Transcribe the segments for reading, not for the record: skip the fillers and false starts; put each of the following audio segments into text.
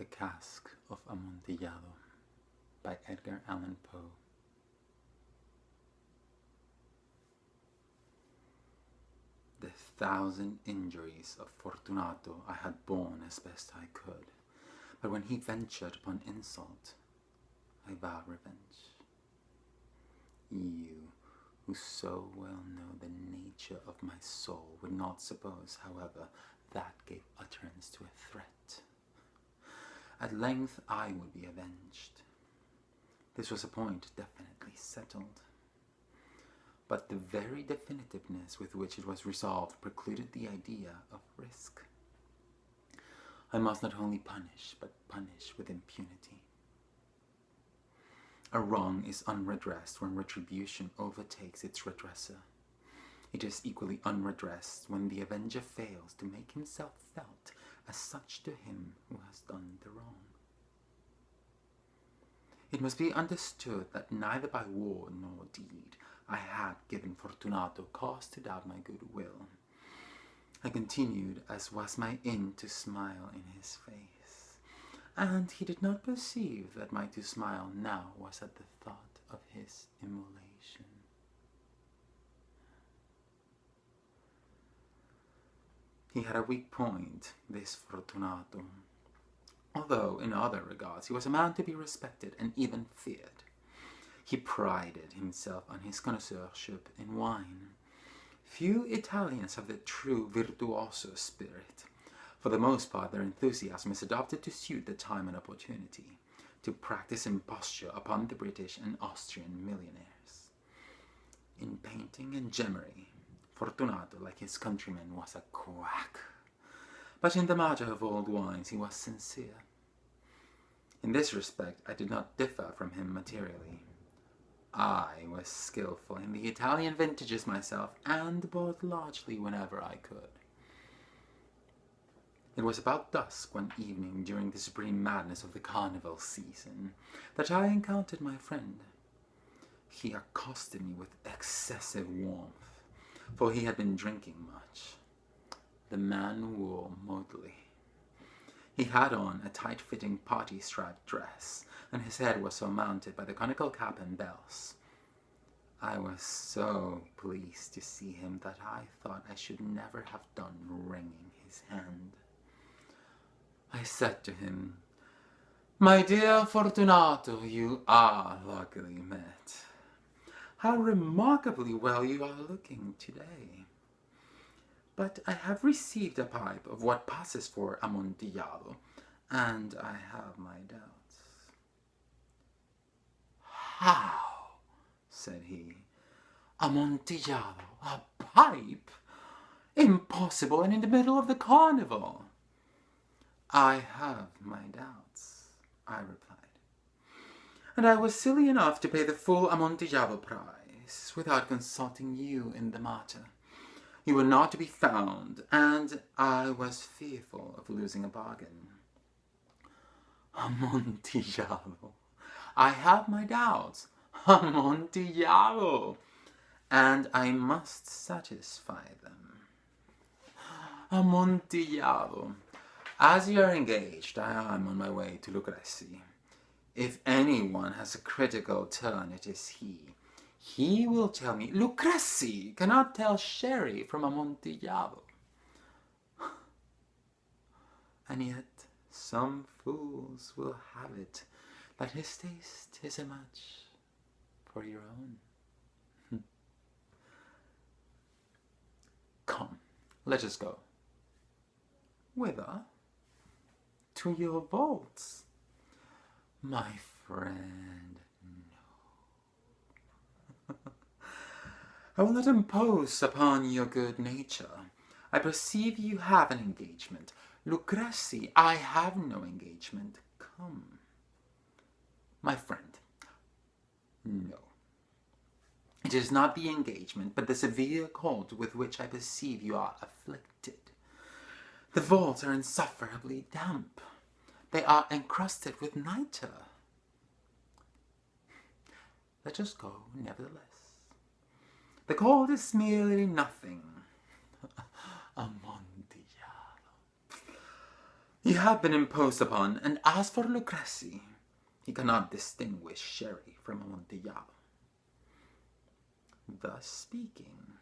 The Cask of Amontillado by Edgar Allan Poe. The 1,000 injuries of Fortunato I had borne as best I could, but when he ventured upon insult, I vowed revenge. You, who so well know the nature of my soul, would not suppose, however, that gave utterance to a threat. At length I would be avenged. This was a point definitely settled. But the very definitiveness with which it was resolved precluded the idea of risk. I must not only punish, but punish with impunity. A wrong is unredressed when retribution overtakes its redresser. It is equally unredressed when the avenger fails to make himself felt as such to him who has done the wrong. It must be understood that neither by word nor deed I had given Fortunato cause to doubt my goodwill. I continued, as was my inn, to smile in his face, and he did not perceive that my to smile now was at the thought of his immolation. He had a weak point, this Fortunato, although in other regards he was a man to be respected and even feared. He prided himself on his connoisseurship in wine. Few Italians have the true virtuoso spirit. For the most part, their enthusiasm is adopted to suit the time and opportunity, to practice imposture upon the British and Austrian millionaires. In painting and gemmery, Fortunato, like his countrymen, was a quack. But in the matter of old wines he was sincere. In this respect I did not differ from him materially. I was skilful in the Italian vintages myself, and bought largely whenever I could. It was about dusk one evening during the supreme madness of the carnival season that I encountered my friend. He accosted me with excessive warmth, for he had been drinking much. The man wore motley. He had on a tight-fitting party-striped dress, and his head was surmounted by the conical cap and bells. I was so pleased to see him that I thought I should never have done wringing his hand. I said to him, "My dear Fortunato, you are luckily met. How remarkably well you are looking today. But I have received a pipe of what passes for Amontillado, and I have my doubts." "How?" said he. "Amontillado? A pipe? Impossible, and in the middle of the carnival." "I have my doubts," I replied. "And I was silly enough to pay the full Amontillado price without consulting you in the matter. You were not to be found, and I was fearful of losing a bargain." "Amontillado? I have my doubts. Amontillado! And I must satisfy them. Amontillado. As you are engaged, I am on my way to Lucrezi. If anyone has a critical turn, it is he. He will tell me, Lucrezi cannot tell sherry from Amontillado. And yet some fools will have it that his taste is a match for your own. Come, let us go." "Whither?" "To your vaults." "My friend, no. I will not impose upon your good nature. I perceive you have an engagement. Lucrezi, I have no engagement. Come." "My friend, no. It is not the engagement, but the severe cold with which I perceive you are afflicted. The vaults are insufferably damp. They are encrusted with nitre." "Let us go, nevertheless. The cold is merely nothing. Amontillado. You have been imposed upon, and as for Lucrezi, he cannot distinguish sherry from Amontillado. Thus speaking,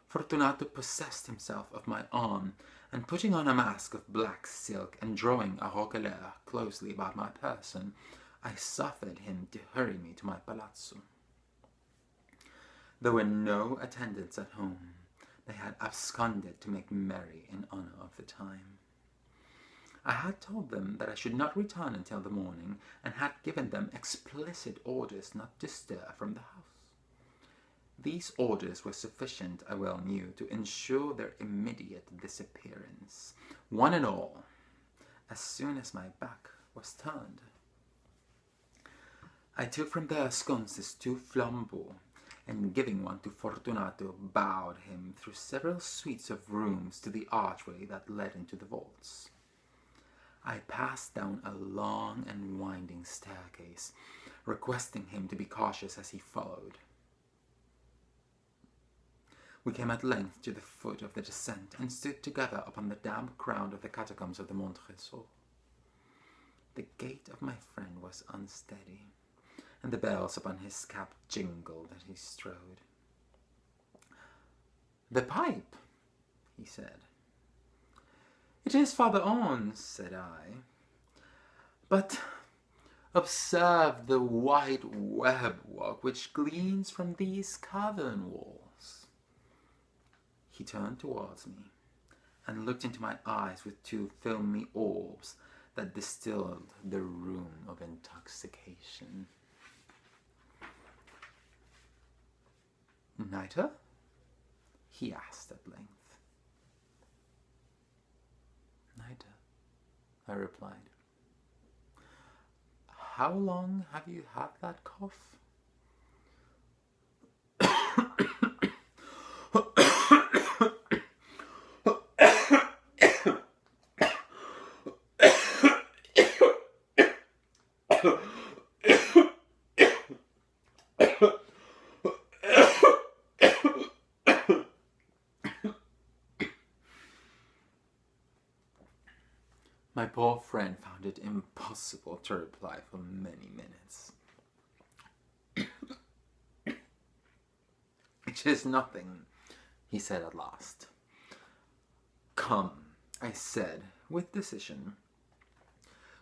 Fortunato possessed himself of my arm, and putting on a mask of black silk and drawing a roquelaire closely about my person, I suffered him to hurry me to my palazzo. There were no attendants at home. They had absconded to make merry in honor of the time. I had told them that I should not return until the morning, and had given them explicit orders not to stir from the house. These orders were sufficient, I well knew, to ensure their immediate disappearance, one and all, as soon as my back was turned. I took from their sconces 2 flambeaux, and giving one to Fortunato, bowed him through several suites of rooms to the archway that led into the vaults. I passed down a long and winding staircase, requesting him to be cautious as he followed. We came at length to the foot of the descent, and stood together upon the damp ground of the catacombs of the Montresor. The gait of my friend was unsteady, and the bells upon his cap jingled as he strode. "The pipe," he said. "It is farther on," said I. "But observe the white webwork which gleams from these cavern walls." He turned towards me, and looked into my eyes with 2 filmy orbs that distilled the rheum of intoxication. "Neither?" he asked at length. "Neither," I replied. "How long have you had that cough?" My poor friend found it impossible to reply for many minutes. "It is nothing," he said at last. "Come," I said with decision.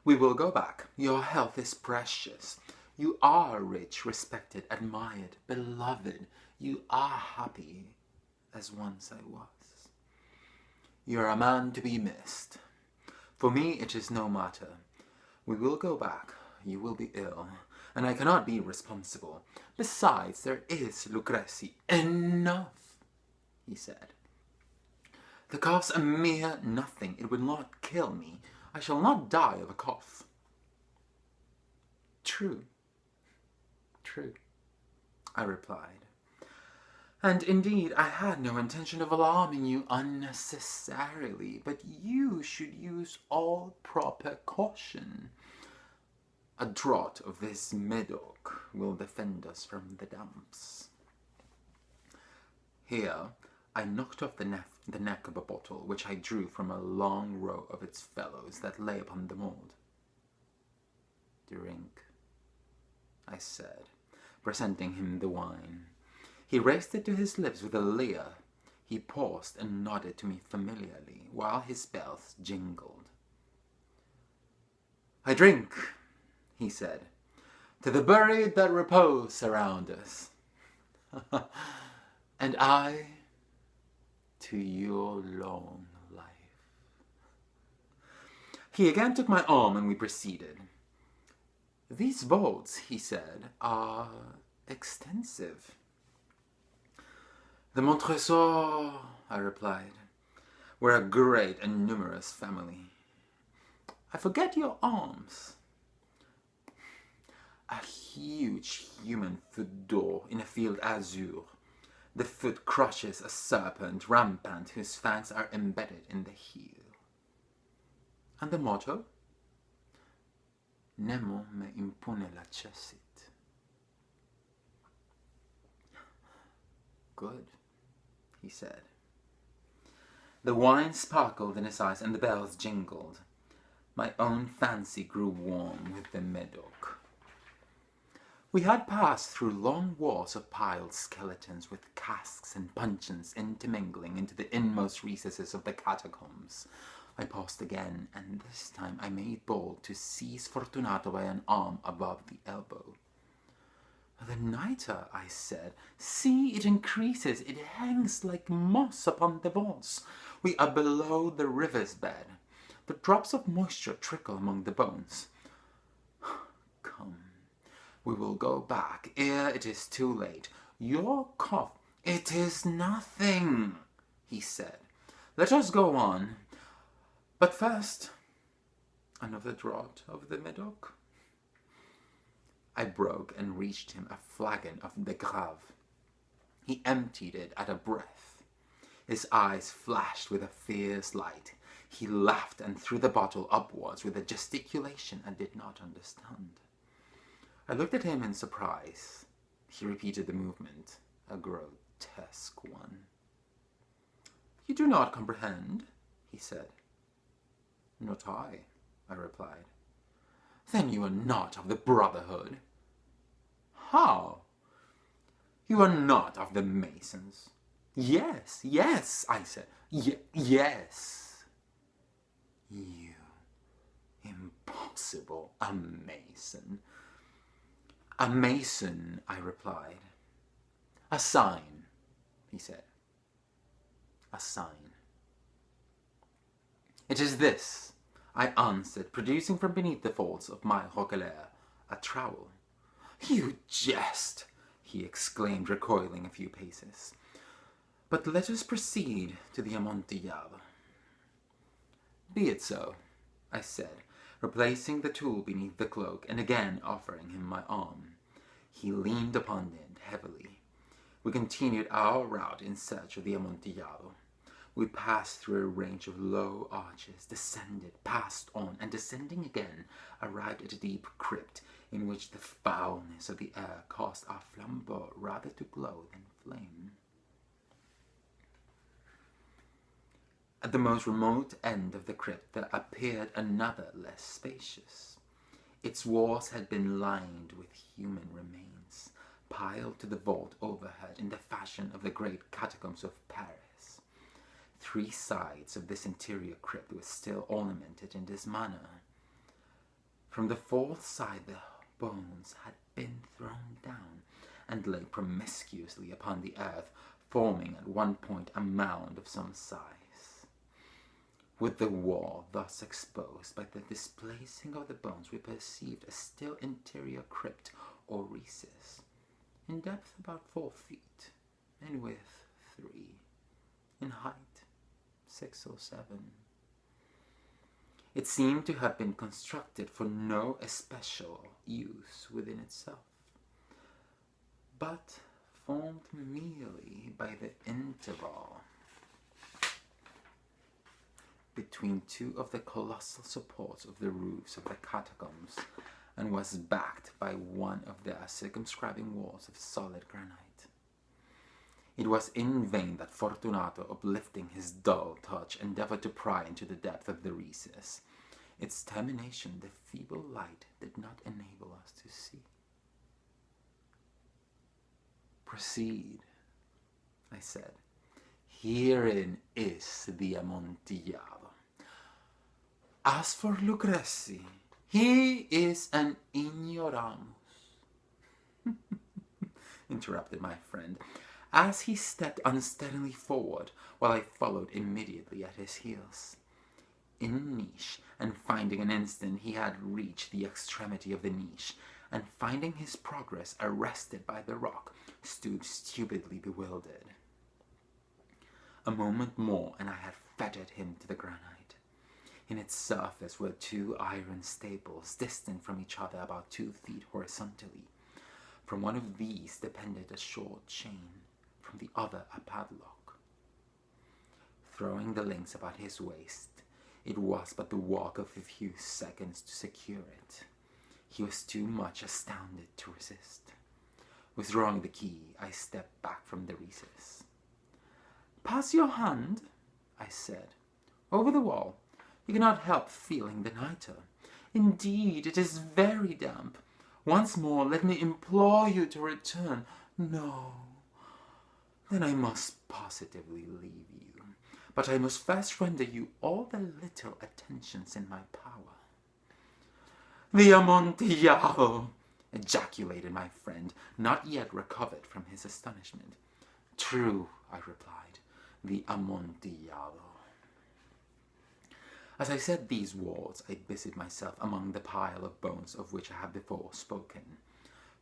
"We will go back. Your health is precious. You are rich, respected, admired, beloved. You are happy, as once I was. You are a man to be missed. For me it is no matter. We will go back. You will be ill, and I cannot be responsible. Besides, there is Lucrezi." "Enough," he said. "The cough's a mere nothing. It will not kill me. I shall not die of a cough." "True, true," I replied. "And indeed I had no intention of alarming you unnecessarily, but you should use all proper caution. A draught of this Medoc will defend us from the damps." Here I knocked off the neck of a bottle, which I drew from a long row of its fellows that lay upon the mould. "Drink," I said, presenting him the wine. He raised it to his lips with a leer. He paused and nodded to me familiarly, while his bells jingled. "I drink," he said, "to the buried that repose around us." "And I to your long life." He again took my arm, and we proceeded. "These vaults," he said, "are extensive." "The Montresor," I replied, "were a great and numerous family. I forget your arms." A huge human foot d'or in a field azure. The foot crushes a serpent rampant whose fangs are embedded in the heel. "And the motto?" "Nemo me impune lacessit." "Good," he said. The wine sparkled in his eyes, and the bells jingled. My own fancy grew warm with the Medoc. We had passed through long walls of piled skeletons with casks and puncheons intermingling into the inmost recesses of the catacombs. I paused again, and this time I made bold to seize Fortunato by an arm above the elbow. "The nitre," I said. "See, it increases. It hangs like moss upon the vaults. We are below the river's bed. The drops of moisture trickle among the bones. Come, we will go back ere it is too late. Your cough—" "It is nothing," he said. "Let us go on. But first, another draught of the Medoc." I broke and reached him a flagon of de Grave. He emptied it at a breath. His eyes flashed with a fierce light. He laughed and threw the bottle upwards with a gesticulation I did not understand. I looked at him in surprise. He repeated the movement, a grotesque one. "You do not comprehend?" he said. "Not I," I replied. "Then you are not of the Brotherhood." "How?" "You are not of the Masons." Yes, I said. Yes. You. Impossible. A Mason." "A Mason," I replied. "A sign," he said. "A sign." "It is this," I answered, producing from beneath the folds of my roquelaire a trowel. "You jest," he exclaimed, recoiling a few paces. "But let us proceed to the Amontillado." "Be it so," I said, replacing the tool beneath the cloak and again offering him my arm. He leaned upon it heavily. We continued our route in search of the Amontillado. We passed through a range of low arches, descended, passed on, and descending again, arrived at a deep crypt in which the foulness of the air caused our flambeaux rather to glow than flame. At the most remote end of the crypt there appeared another less spacious. Its walls had been lined with human remains, piled to the vault overhead in the fashion of the great catacombs of Paris. 3 sides of this interior crypt were still ornamented in this manner. From the 4th side the bones had been thrown down and lay promiscuously upon the earth, forming at one point a mound of some size. With the wall thus exposed by the displacing of the bones, we perceived a still interior crypt or recess, in depth about 4 feet, in width 3, in height 6 or 7. It seemed to have been constructed for no especial use within itself, but formed merely by the interval between 2 of the colossal supports of the roofs of the catacombs, and was backed by one of their circumscribing walls of solid granite. It was in vain that Fortunato, uplifting his dull touch, endeavored to pry into the depth of the recess. Its termination the feeble light did not enable us to see. "Proceed," I said. "Herein is the Amontillado. As for Lucrezi, he is an ignoramus," interrupted my friend, as he stepped unsteadily forward, while I followed immediately at his heels. In a niche, and finding an instant he had reached the extremity of the niche, and finding his progress arrested by the rock, stood stupidly bewildered. A moment more, and I had fettered him to the granite. In its surface were 2 iron staples, distant from each other about 2 feet horizontally. From one of these depended a short chain, from the other a padlock. Throwing the links about his waist, it was but the work of a few seconds to secure it. He was too much astounded to resist. Withdrawing the key, I stepped back from the recess. "Pass your hand," I said, "over the wall. You cannot help feeling the nitre. Indeed, it is very damp. Once more, let me implore you to return. No. Then I must positively leave you. But I must first render you all the little attentions in my power. The Amontillado! Ejaculated my friend, not yet recovered from his astonishment. True, I replied, the Amontillado. As I said these words, I busied myself among the pile of bones of which I have before spoken.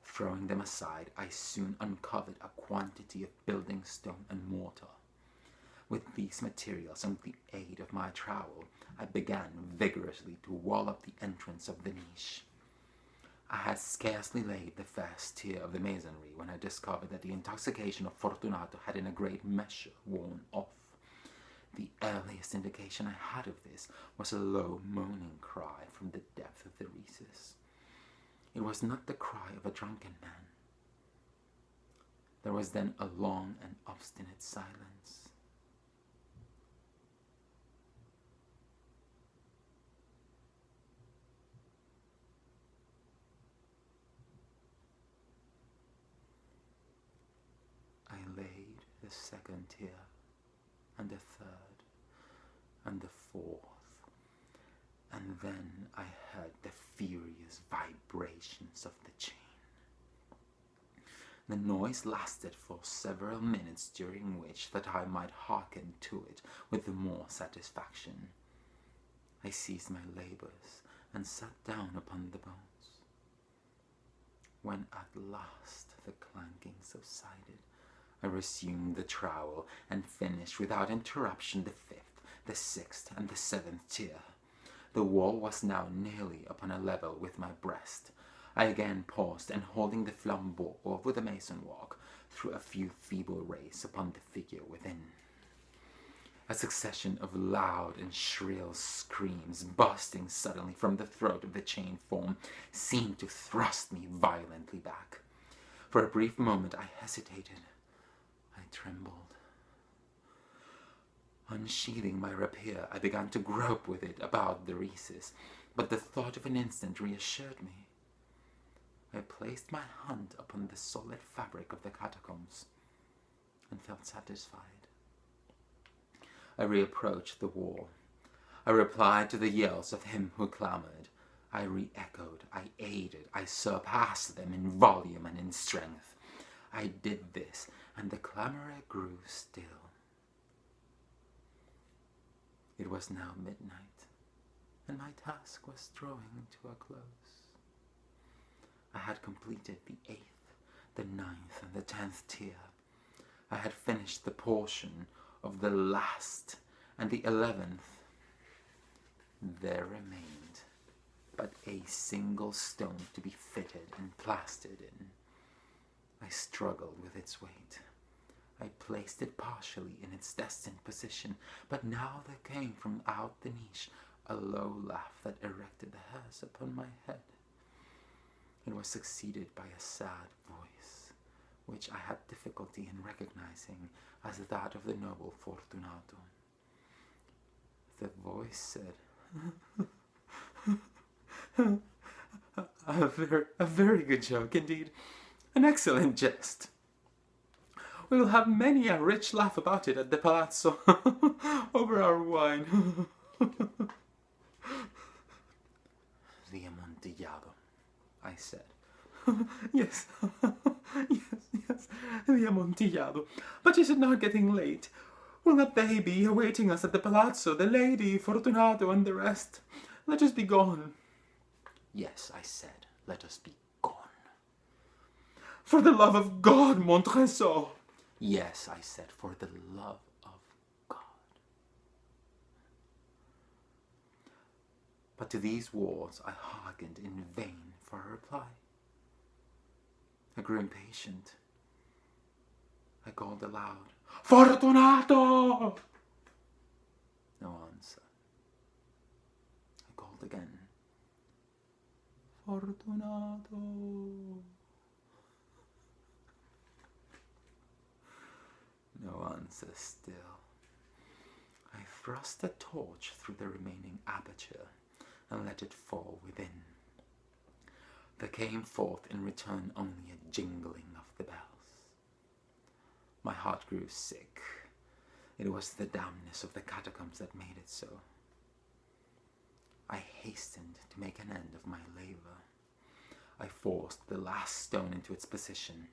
Throwing them aside, I soon uncovered a quantity of building stone and mortar. With these materials and with the aid of my trowel, I began vigorously to wall up the entrance of the niche. I had scarcely laid the first tier of the masonry when I discovered that the intoxication of Fortunato had in a great measure worn off. The earliest indication I had of this was a low moaning cry from the depth of the recess. It was not the cry of a drunken man. There was then a long and obstinate silence. I laid the second tier, and the third, and the fourth, and then I heard the furious vibrations of the chain. The noise lasted for several minutes, during which that I might hearken to it with the more satisfaction. I ceased my labours, and sat down upon the bones. When at last the clanking subsided, I resumed the trowel, and finished without interruption the fifth, the sixth, and the seventh tier. The wall was now nearly upon a level with my breast. I again paused, and holding the flambeau over the mason walk, threw a few feeble rays upon the figure within. A succession of loud and shrill screams, bursting suddenly from the throat of the chained form, seemed to thrust me violently back. For a brief moment I hesitated. I trembled. Unsheathing my rapier, I began to grope with it about the recess, but the thought of an instant reassured me. I placed my hand upon the solid fabric of the catacombs, and felt satisfied. I reapproached the wall. I replied to the yells of him who clamoured. I re-echoed, I aided, I surpassed them in volume and in strength. I did this, and the clamourer grew still. It was now midnight, and my task was drawing to a close. I had completed the 8th, the 9th, and the 10th tier. I had finished the portion of the last and the 11th. There remained but a single stone to be fitted and plastered in. I struggled with its weight. I placed it partially in its destined position, but now there came from out the niche a low laugh that erected the hairs upon my head. It was succeeded by a sad voice, which I had difficulty in recognizing as that of the noble Fortunato. The voice said, a very good joke indeed, an excellent jest. We will have many a rich laugh about it at the palazzo, over our wine. The Amontillado, I said. Yes, yes, the Amontillado. But is it not getting late? Will not they be awaiting us at the palazzo, the lady, Fortunato, and the rest? Let us be gone. Yes, I said, let us be gone. For the love of God, Montresor. Yes, I said, for the love of God. But to these words I hearkened in vain for a reply. I grew impatient. I called aloud, Fortunato! No answer. I called again, Fortunato! No answer still. I thrust a torch through the remaining aperture and let it fall within. There came forth in return only a jingling of the bells. My heart grew sick. It was the dampness of the catacombs that made it so. I hastened to make an end of my labor. I forced the last stone into its position.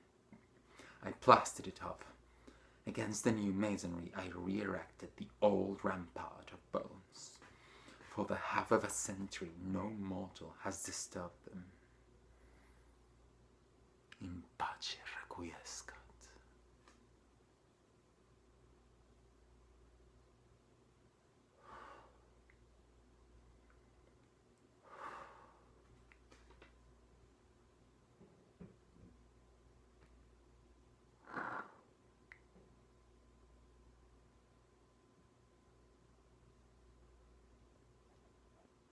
I plastered it up. Against the new masonry, I re-erected the old rampart of bones. For the half of a century, no mortal has disturbed them. In pace requiescat.